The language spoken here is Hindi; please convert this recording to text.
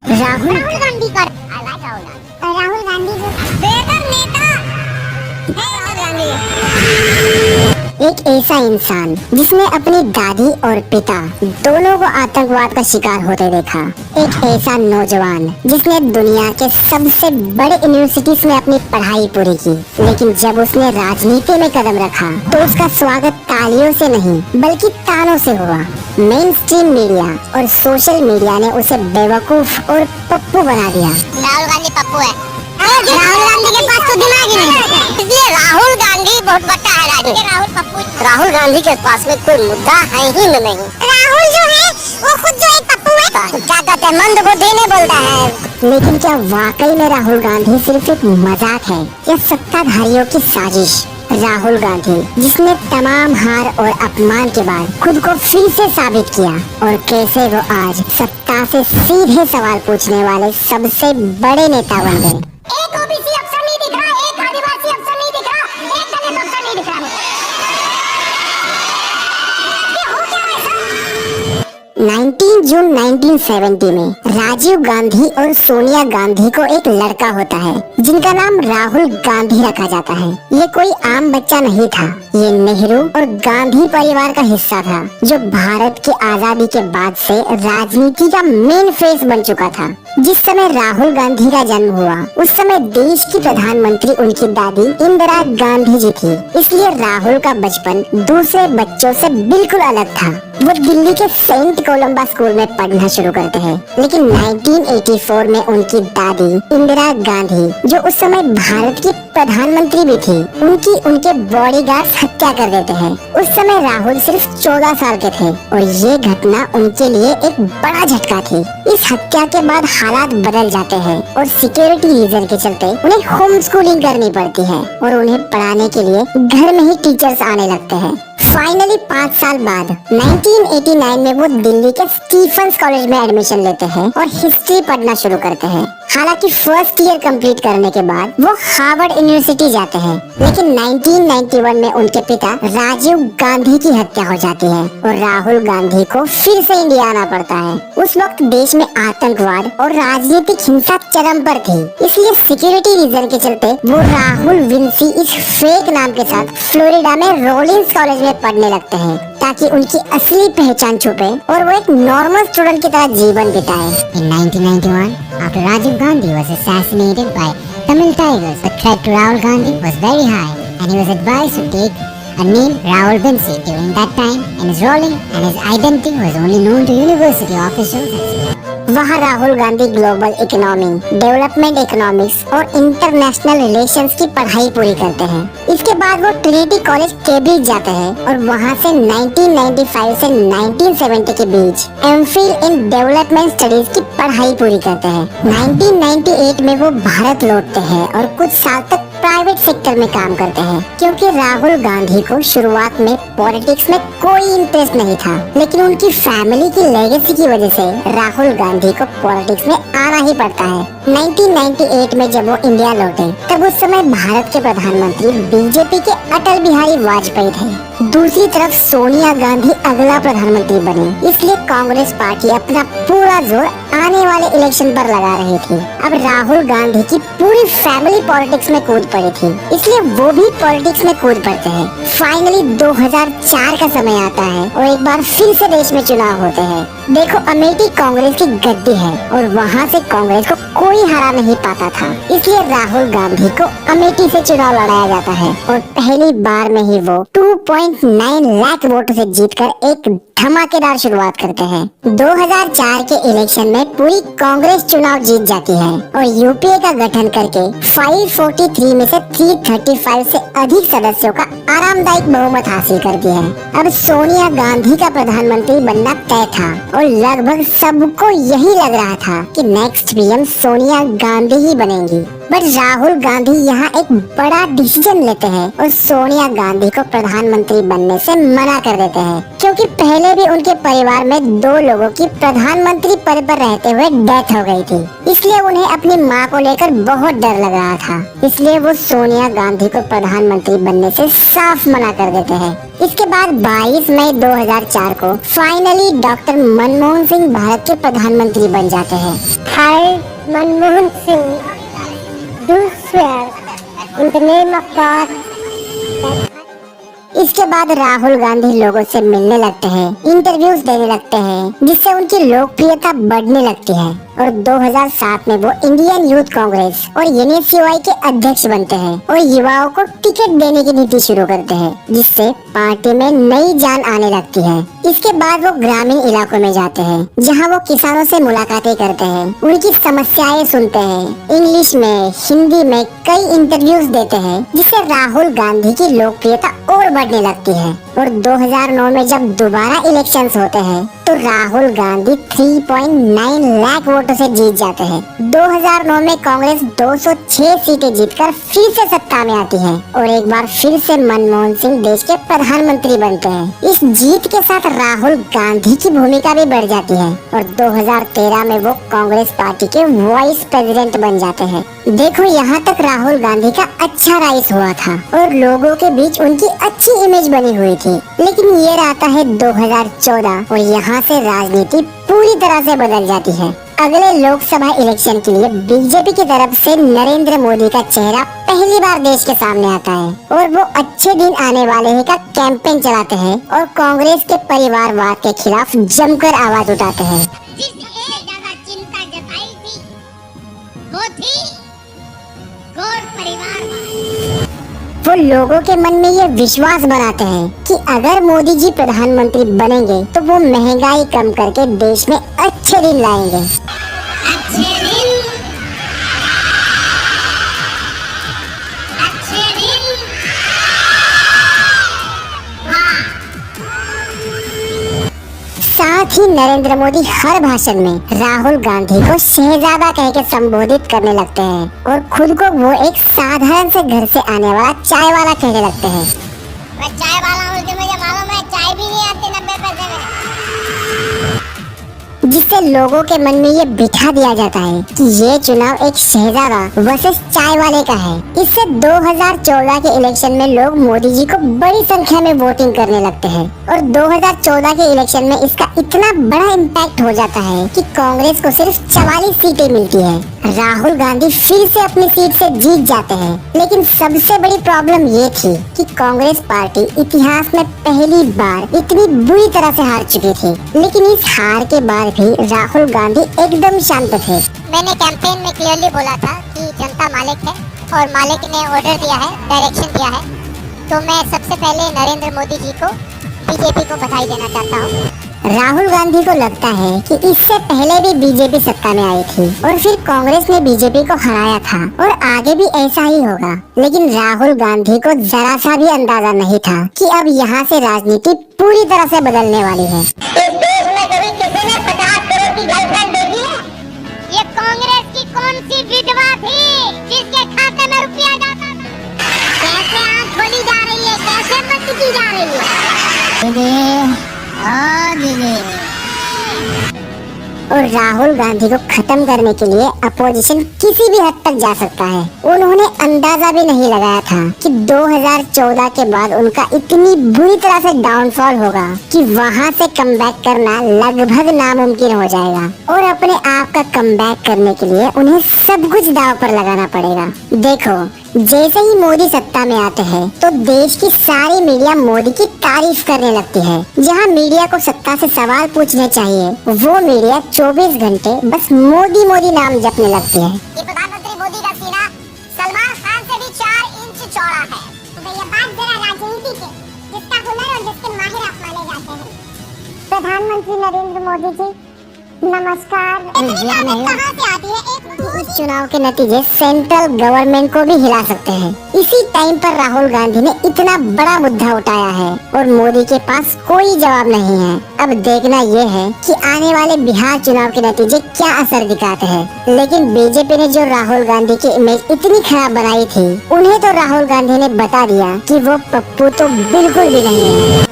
राहुल गांधी का राहुल गांधी जो बेहतर नेता है राहुल गांधी। एक ऐसा इंसान जिसने अपनी दादी और पिता दोनों को आतंकवाद का शिकार होते देखा। एक ऐसा नौजवान जिसने दुनिया के सबसे बड़े यूनिवर्सिटीज में अपनी पढ़ाई पूरी की, लेकिन जब उसने राजनीति में कदम रखा तो उसका स्वागत तालियों से नहीं बल्कि तानों से हुआ। मेन स्ट्रीम मीडिया और सोशल मीडिया ने उसे बेवकूफ और पप्पू बना दिया। राहुल गांधी पप्पू है। राहुल गांधी के पास तो दिमाग ही नहीं, इसलिए राहुल गांधी बहुत बड़ा है राजनीति। राहुल पप्पू। राहुल गांधी के पास में कोई मुद्दा है ही नहीं। राहुल जो है वो खुद जो एक पप्पू है। तो क्या कहते हैं, मंद को देने बोलता है। लेकिन क्या वाकई में राहुल गांधी सिर्फ एक मजाक है या सत्ताधारियों की साजिश? राहुल गांधी जिसने तमाम हार और अपमान के बाद खुद को फिर से साबित किया, और कैसे वो आज सत्ता से सीधे सवाल पूछने वाले सबसे बड़े नेता बन गए। एक ओबीसी अफसर नहीं दिख रहा, एक आदिवासी अफसर नहीं दिख रहा, एक दलित अफसर नहीं दिख रहा। 19 जून 1970 में राजीव गांधी और सोनिया गांधी को एक लड़का होता है जिनका नाम राहुल गांधी रखा जाता है। ये कोई आम बच्चा नहीं था, ये नेहरू और गांधी परिवार का हिस्सा था जो भारत की आजादी के बाद से राजनीति का मेन फेस बन चुका था। जिस समय राहुल गांधी का जन्म हुआ उस समय देश की प्रधानमंत्री उनकी दादी इंदिरा गांधी जी थी, इसलिए राहुल का बचपन दूसरे बच्चों से बिल्कुल अलग था। वो दिल्ली के सेंट कोलंबा स्कूल में पढ़ना शुरू करते हैं, लेकिन 1984 में उनकी दादी इंदिरा गांधी जो उस समय भारत की प्रधानमंत्री भी थी, उनके बॉडीगार्ड्स हत्या कर देते हैं। उस समय राहुल सिर्फ 14 साल के थे और ये घटना उनके लिए एक बड़ा झटका थी। इस हत्या के बाद हालात बदल जाते हैं और सिक्योरिटी रीजन के चलते उन्हें होम स्कूलिंग करनी पड़ती है और उन्हें पढ़ाने के लिए घर में ही टीचर्स आने लगते हैं। फाइनली 5 साल बाद 1989 में वो दिल्ली के स्टीफंस कॉलेज में एडमिशन लेते हैं और हिस्ट्री पढ़ना शुरू करते हैं। हालांकि फर्स्ट ईयर कंप्लीट करने के बाद वो हार्वर्ड यूनिवर्सिटी जाते हैं, लेकिन 1991 में उनके पिता राजीव गांधी की हत्या हो जाती है और राहुल गांधी को फिर से इंडिया आना पड़ता है। उस वक्त देश में आतंकवाद और राजनीतिक हिंसा चरम पर थी, इसलिए सिक्योरिटी रीजन के चलते वो राहुल विंसी इस फेक नाम के साथ फ्लोरिडा में रोलिंस कॉलेज में पढ़ने लगते हैं ताकि उनकी असली पहचान छुपे और वो एक नॉर्मल स्टूडेंट की तरह जीवन बिताए। In 1991, after Rajiv Gandhi was assassinated by Tamil Tigers, the threat to Rahul Gandhi was very high, and he was advised to take a name Rahul Vinci during that time in his rolling, and his identity was only known to university officials. वहाँ Rahul Gandhi global economy, development economics और इंटरनेशनल रिलेशंस की पढ़ाई पूरी करते हैं। इसके बाद वो ट्रिनिटी कॉलेज कैम्ब्रिज जाते हैं और वहाँ से 1995 से 1970 के बीच एमफिल इन डेवलपमेंट स्टडीज की पढ़ाई पूरी करते हैं। 1998 में वो भारत लौटते हैं और कुछ साल तक प्राइवेट सेक्टर में काम करते हैं, क्योंकि राहुल गांधी को शुरुआत में पॉलिटिक्स में कोई इंटरेस्ट नहीं था, लेकिन उनकी फैमिली की लेगेसी की वजह से राहुल गांधी को पॉलिटिक्स में आना ही पड़ता है। 1998 में जब वो इंडिया लौटे तब उस समय भारत के प्रधानमंत्री बीजेपी के अटल बिहारी वाजपेयी थे। दूसरी तरफ सोनिया गांधी अगला प्रधानमंत्री बने, इसलिए कांग्रेस पार्टी अपना पूरा जोर आने वाले इलेक्शन पर लगा रही थी। अब राहुल गांधी की पूरी फैमिली पॉलिटिक्स में कूद पड़ी थी, इसलिए वो भी पॉलिटिक्स में कूद पड़ते हैं। फाइनली 2004 का समय आता है और एक बार फिर से देश में चुनाव होते हैं। देखो, अमेठी कांग्रेस की गद्दी है और वहाँ से कांग्रेस को कोई हरा नहीं पाता था, इसलिए राहुल गांधी को अमेठी से चुनाव लड़ाया जाता है और पहली बार में ही वो 2.9 लाख वोटों से जीतकर एक धमाकेदार शुरुआत करते हैं। 2004 के इलेक्शन में पूरी कांग्रेस चुनाव जीत जाती है और यूपीए का गठन करके 543 में से 335 से अधिक सदस्यों का आरामदायक बहुमत हासिल करती है। अब सोनिया गांधी का प्रधानमंत्री बनना तय था और लगभग सबको यही लग रहा था कि नेक्स्ट पीएम सोनिया गांधी ही बनेंगी। बट राहुल गांधी यहाँ एक बड़ा डिसीजन लेते हैं और सोनिया गांधी को प्रधानमंत्री बनने से मना कर देते हैं, क्योंकि पहले भी उनके परिवार में 2 लोगों की प्रधानमंत्री पद पर रहते हुए डेथ हो गई थी। इसलिए उन्हें अपनी मां को लेकर बहुत डर लग रहा था। इसलिए वो सोनिया गांधी को प्रधानमंत्री बनने से साफ मना कर देते हैं। इसके बाद 22 मई 2004 को फाइनली डॉक्टर मनमोहन सिंह भारत के प्रधानमंत्री बन जाते हैं। I, Manmohan Singh, do swear in the name of God that इसके बाद राहुल गांधी लोगों से मिलने लगते हैं, इंटरव्यूज देने लगते हैं, जिससे उनकी लोकप्रियता बढ़ने लगती है और 2007 में वो इंडियन यूथ कांग्रेस और NSUI के अध्यक्ष बनते हैं और युवाओं को टिकट देने की नीति शुरू करते हैं, जिससे पार्टी में नई जान आने लगती है। इसके बाद वो ग्रामीण इलाकों में जाते हैं, जहां वो किसानों से मुलाकातें करते हैं, उनकी समस्याएं सुनते हैं, इंग्लिश में, हिंदी में कई इंटरव्यूज देते हैं, जिससे राहुल गांधी की लोकप्रियता और बढ़ने लगती है। और 2009 में जब दोबारा इलेक्शंस होते हैं तो राहुल गांधी 3.9 लाख वोटों से जीत जाते हैं। 2009 में कांग्रेस 206 सीटें जीतकर फिर से सत्ता में आती है और एक बार फिर से मनमोहन सिंह देश के प्रधानमंत्री बनते हैं। इस जीत के साथ राहुल गांधी की भूमिका भी बढ़ जाती है और 2013 में वो कांग्रेस पार्टी के वाइस प्रेसिडेंट बन जाते हैं। देखो, यहाँ तक राहुल गांधी का अच्छा राइज हुआ था और लोगों के बीच उनकी अच्छी इमेज बनी हुई थी। लेकिन ये आता है 2014 और यहाँ से राजनीति पूरी तरह से बदल जाती है। अगले लोकसभा इलेक्शन के लिए बीजेपी की तरफ से नरेंद्र मोदी का चेहरा पहली बार देश के सामने आता है और वो अच्छे दिन आने वाले हैं का कैंपेन चलाते हैं और कांग्रेस के परिवारवाद के खिलाफ जमकर आवाज उठाते हैं। जिसने ज्यादा चिंता जताई थी वो थी गौर परिवारवाद। वो लोगों के मन में ये विश्वास बनाते हैं कि अगर मोदी जी प्रधानमंत्री बनेंगे तो वो महंगाई कम करके देश में अच्छे दिन लाएंगे। अच्छे दिन, अच्छे दिन, वाह। साथ ही नरेंद्र मोदी हर भाषण में राहुल गांधी को शहजादा कह के संबोधित करने लगते हैं और खुद को वो एक साधारण से घर से आने वाला चाय वाला कहने लगते हैं। मैं चाय वाला हूँ, मुझे मालूम है, चाय भी नहीं आती 90 पैसे में। जिससे लोगों के मन में ये बिठा दिया जाता है कि ये चुनाव एक शहजादा वर्सेस चाय वाले का है। इससे 2014 के इलेक्शन में लोग मोदी जी को बड़ी संख्या में वोटिंग करने लगते हैं और 2014 के इलेक्शन में इसका इतना बड़ा इम्पैक्ट हो जाता है कि कांग्रेस को सिर्फ 44 सीटें मिलती है। राहुल गांधी फिर से अपनी सीट से जीत जाते हैं, लेकिन सबसे बड़ी प्रॉब्लम ये थी कि कांग्रेस पार्टी इतिहास में पहली बार इतनी बुरी तरह से हार चुकी थी। लेकिन इस हार के बाद भी राहुल गांधी एकदम शांत थे। मैंने कैंपेन में क्लियरली बोला था कि जनता मालिक है और मालिक ने ऑर्डर दिया है, डायरेक्शन दिया है। तो मैं सबसे पहले नरेंद्र मोदी जी को, बीजेपी को बधाई देना चाहता हूँ। राहुल गांधी को लगता है कि इससे पहले भी बीजेपी सत्ता में आई थी और फिर कांग्रेस ने बीजेपी को हराया था और आगे भी ऐसा ही होगा। लेकिन राहुल गांधी को जरा सा भी अंदाजा नहीं था कि अब यहाँ से राजनीति पूरी तरह से बदलने वाली है। इस देश में कभी किसी ने 50 करोड़ की गर्लफ्रेंड देखी है? ये कांग्रेस की कौन सी विधवा थी जिसके खाते में रुपया जाता था? कैसे आंख खोली जा रही है, कैसे बंद की जा रही है? और राहुल गांधी को खत्म करने के लिए अपोजिशन किसी भी हद तक जा सकता है। उन्होंने अंदाजा भी नहीं लगाया था कि 2014 के बाद उनका इतनी बुरी तरह से डाउनफॉल होगा कि वहां से कमबैक करना लगभग नामुमकिन हो जाएगा और अपने आप का कमबैक करने के लिए उन्हें सब कुछ दांव पर लगाना पड़ेगा। देखो, जैसे ही मोदी सत्ता में आते हैं तो देश की सारी मीडिया मोदी की तारीफ करने लगती है। जहां मीडिया को सत्ता से सवाल पूछने चाहिए, वो मीडिया 24 घंटे बस मोदी मोदी नाम जपने लगती है। ये प्रधानमंत्री मोदी का सीना सलमान खान से भी 4 इंच चौड़ा है। तो ये बात जरा राजनीति के, जिसका हुनर और जिसके माहिर आप माने जाते हैं। प्रधानमंत्री नरेंद्र मोदी जी, नमस्कार। कहाँ से आती है? इस चुनाव के नतीजे सेंट्रल गवर्नमेंट को भी हिला सकते हैं। इसी टाइम पर राहुल गांधी ने इतना बड़ा मुद्दा उठाया है और मोदी के पास कोई जवाब नहीं है। अब देखना ये है कि आने वाले बिहार चुनाव के नतीजे क्या असर दिखाते हैं। लेकिन बीजेपी ने जो राहुल गांधी की इमेज इतनी खराब बनाई थी, उन्हें तो राहुल गांधी ने बता दिया कि वो पप्पू तो बिल्कुल भी नहीं है।